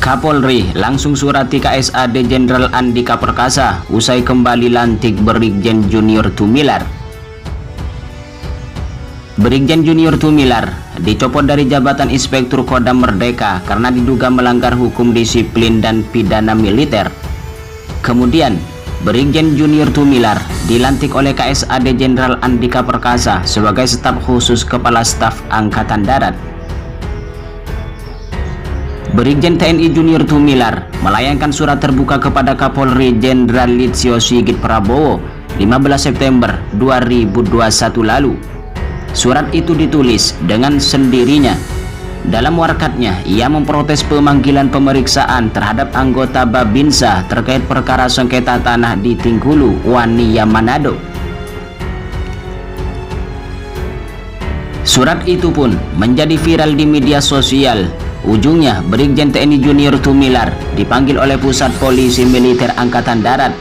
Kapolri langsung surati KSAD Jenderal Andika Perkasa usai kembali lantik Brigjen Junior Tumilar. Brigjen Junior Tumilar dicopot dari jabatan Inspektur Kodam Merdeka karena diduga melanggar hukum disiplin dan pidana militer. Kemudian, Brigjen Junior Tumilar dilantik oleh KSAD Jenderal Andika Perkasa sebagai staf khusus Kepala Staf Angkatan Darat. Brigjen TNI Junior Tumilar melayangkan surat terbuka kepada Kapolri Jenderal Listio Sigit Prabowo 15 September 2021 lalu. Surat itu ditulis dengan sendirinya. Dalam warakatnya, ia memprotes pemanggilan pemeriksaan terhadap anggota Babinsa terkait perkara sengketa tanah di Tingkulu, Wania, Manado. Surat itu pun menjadi viral di media sosial. Ujungnya, Brigjen TNI Junior Tumilar dipanggil oleh Pusat Polisi Militer Angkatan Darat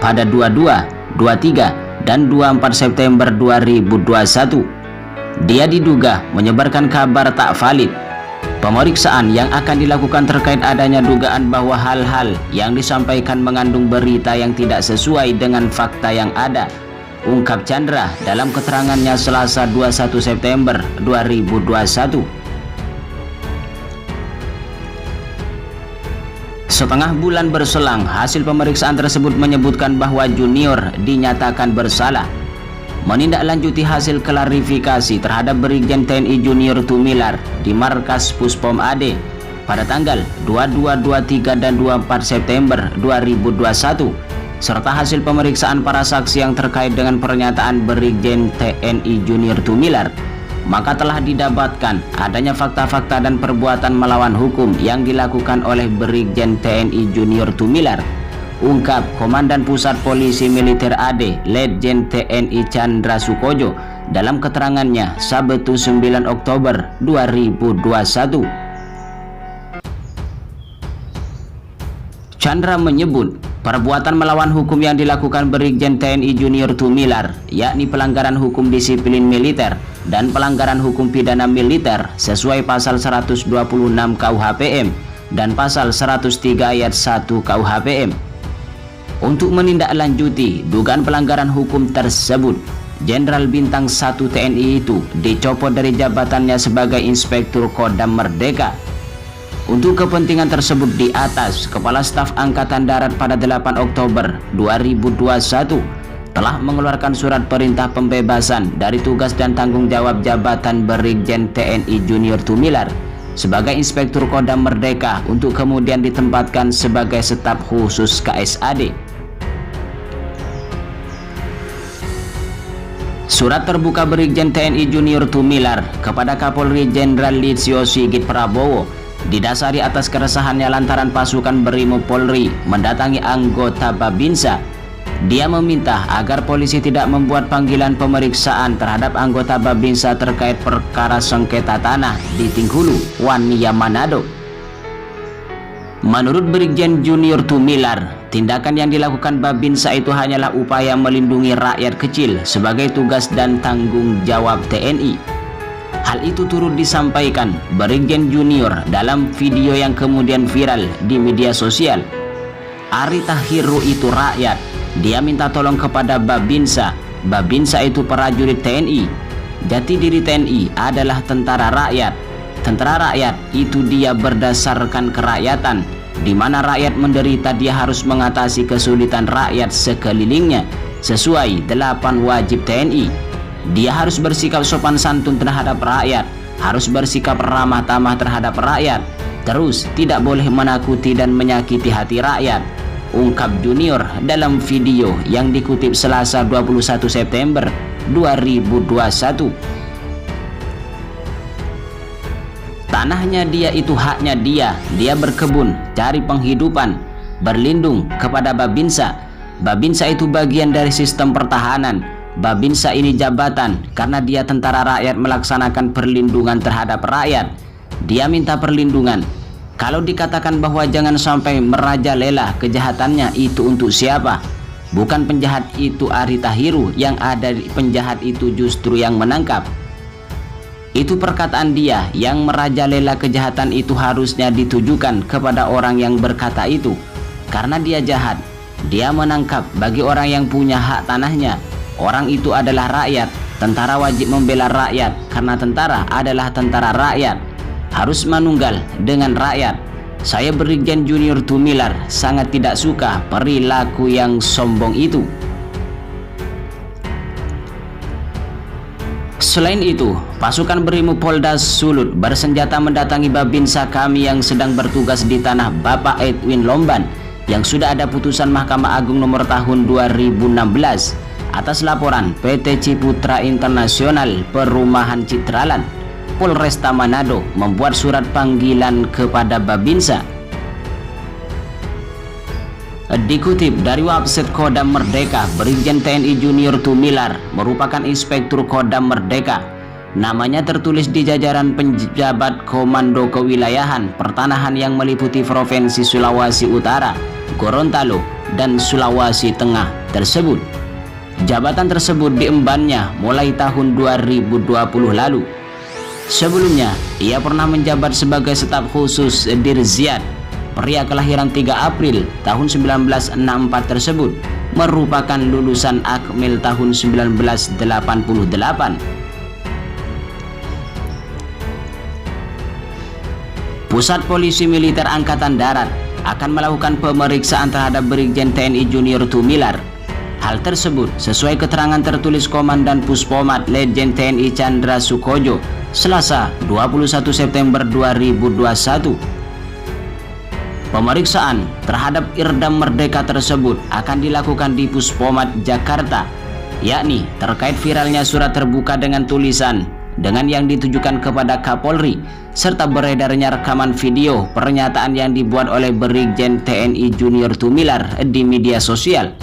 pada 22, 23, dan 24 September 2021. Dia diduga menyebarkan kabar tak valid. Pemeriksaan yang akan dilakukan terkait adanya dugaan bahwa hal-hal yang disampaikan mengandung berita yang tidak sesuai dengan fakta yang ada, ungkap Chandra dalam keterangannya Selasa 21 September 2021. Setengah bulan berselang, hasil pemeriksaan tersebut menyebutkan bahwa Junior dinyatakan bersalah. Menindaklanjuti hasil klarifikasi terhadap Brigjen TNI Junior Tumilar di Markas Puspom AD pada tanggal 22, 23, dan 24 September 2021, serta hasil pemeriksaan para saksi yang terkait dengan pernyataan Brigjen TNI Junior Tumilar, maka telah didapatkan adanya fakta-fakta dan perbuatan melawan hukum yang dilakukan oleh Brigjen TNI Junior Tumilar, ungkap Komandan Pusat Polisi Militer AD Letjen TNI Chandra Sukojo dalam keterangannya Sabtu 9 Oktober 2021. Chandra menyebut perbuatan melawan hukum yang dilakukan Brigjen TNI Junior Tumilar, yakni pelanggaran hukum disiplin militer dan pelanggaran hukum pidana militer sesuai pasal 126 KUHPM dan pasal 103 ayat 1 KUHPM. Untuk menindaklanjuti dugaan pelanggaran hukum tersebut, Jenderal Bintang 1 TNI itu dicopot dari jabatannya sebagai Inspektur Kodam Merdeka. Untuk kepentingan tersebut di atas, Kepala Staf Angkatan Darat pada 8 Oktober 2021 telah mengeluarkan surat perintah pembebasan dari tugas dan tanggung jawab jabatan Brigjen TNI Junior Tumilar sebagai Inspektur Kodam Merdeka untuk kemudian ditempatkan sebagai staf khusus KSAD. Surat terbuka Brigjen TNI Junior Tumilar kepada Kapolri Jenderal Listio Sigit Prabowo didasari atas keresahannya lantaran pasukan Brimob Polri mendatangi anggota Babinsa. Dia meminta agar polisi tidak membuat panggilan pemeriksaan terhadap anggota Babinsa terkait perkara sengketa tanah di Tingkulu, Wania, Manado. Menurut Brigjen Junior Tumilar, tindakan yang dilakukan Babinsa itu hanyalah upaya melindungi rakyat kecil sebagai tugas dan tanggung jawab TNI. Hal itu turut disampaikan Brigjen Junior dalam video yang kemudian viral di media sosial. Ari Tahiru itu rakyat. Dia minta tolong kepada Babinsa. Babinsa itu prajurit TNI. Jati diri TNI adalah tentara rakyat. Tentara rakyat itu dia berdasarkan kerakyatan. Di mana rakyat menderita, dia harus mengatasi kesulitan rakyat sekelilingnya sesuai 8 wajib TNI. Dia harus bersikap sopan santun terhadap rakyat, harus bersikap ramah tamah terhadap rakyat, terus tidak boleh menakuti dan menyakiti hati rakyat, ungkap Junior dalam video yang dikutip Selasa 21 September 2021. Tanahnya dia itu haknya dia berkebun, cari penghidupan, berlindung kepada Babinsa. Babinsa itu bagian dari sistem pertahanan. Babinsa ini jabatan karena dia tentara rakyat melaksanakan perlindungan terhadap rakyat. Dia minta perlindungan. Kalau dikatakan bahwa jangan sampai merajalela kejahatannya, itu untuk siapa? Bukan penjahat itu Ari Tahiru, yang ada penjahat itu justru yang menangkap. Itu perkataan dia yang merajalela. Kejahatan itu harusnya ditujukan kepada orang yang berkata itu. Karena dia jahat, dia menangkap bagi orang yang punya hak tanahnya. Orang itu adalah rakyat. Tentara wajib membela rakyat karena tentara adalah tentara rakyat. Harus manunggal dengan rakyat. Saya Brigjen Junior Tumilar sangat tidak suka perilaku yang sombong itu. Selain itu, pasukan Brimob Polda Sulut bersenjata mendatangi Babinsa kami yang sedang bertugas di tanah Bapak Edwin Lomban yang sudah ada putusan Mahkamah Agung nomor tahun 2016 atas laporan PT Ciputra Internasional Perumahan Citraland Polresta Manado membuat surat panggilan kepada Babinsa. Dikutip dari website Kodam Merdeka, Brigjen TNI Junior Tumilar merupakan Inspektur Kodam Merdeka. Namanya tertulis di jajaran penjabat Komando Kewilayahan Pertanahan yang meliputi Provinsi Sulawesi Utara, Gorontalo, dan Sulawesi Tengah tersebut. Jabatan tersebut diembannya mulai tahun 2020 lalu. Sebelumnya, ia pernah menjabat sebagai staf khusus Dirziat. Pria kelahiran 3 April tahun 1964 tersebut merupakan lulusan Akmil tahun 1988. Pusat Polisi Militer Angkatan Darat akan melakukan pemeriksaan terhadap Brigjen TNI Junior Tumilar. Hal tersebut sesuai keterangan tertulis Komandan Puspomat Letjen TNI Chandra Sukojo Selasa 21 September 2021. Pemeriksaan terhadap Irdam Merdeka tersebut akan dilakukan di Puspomat Jakarta, yakni terkait viralnya surat terbuka dengan tulisan dengan yang ditujukan kepada Kapolri serta beredarnya rekaman video pernyataan yang dibuat oleh Brigjen TNI Junior Tumilar di media sosial.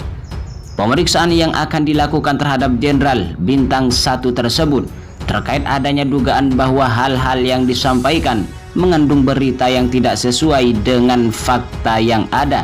Pemeriksaan yang akan dilakukan terhadap Jenderal Bintang 1 tersebut terkait adanya dugaan bahwa hal-hal yang disampaikan mengandung berita yang tidak sesuai dengan fakta yang ada.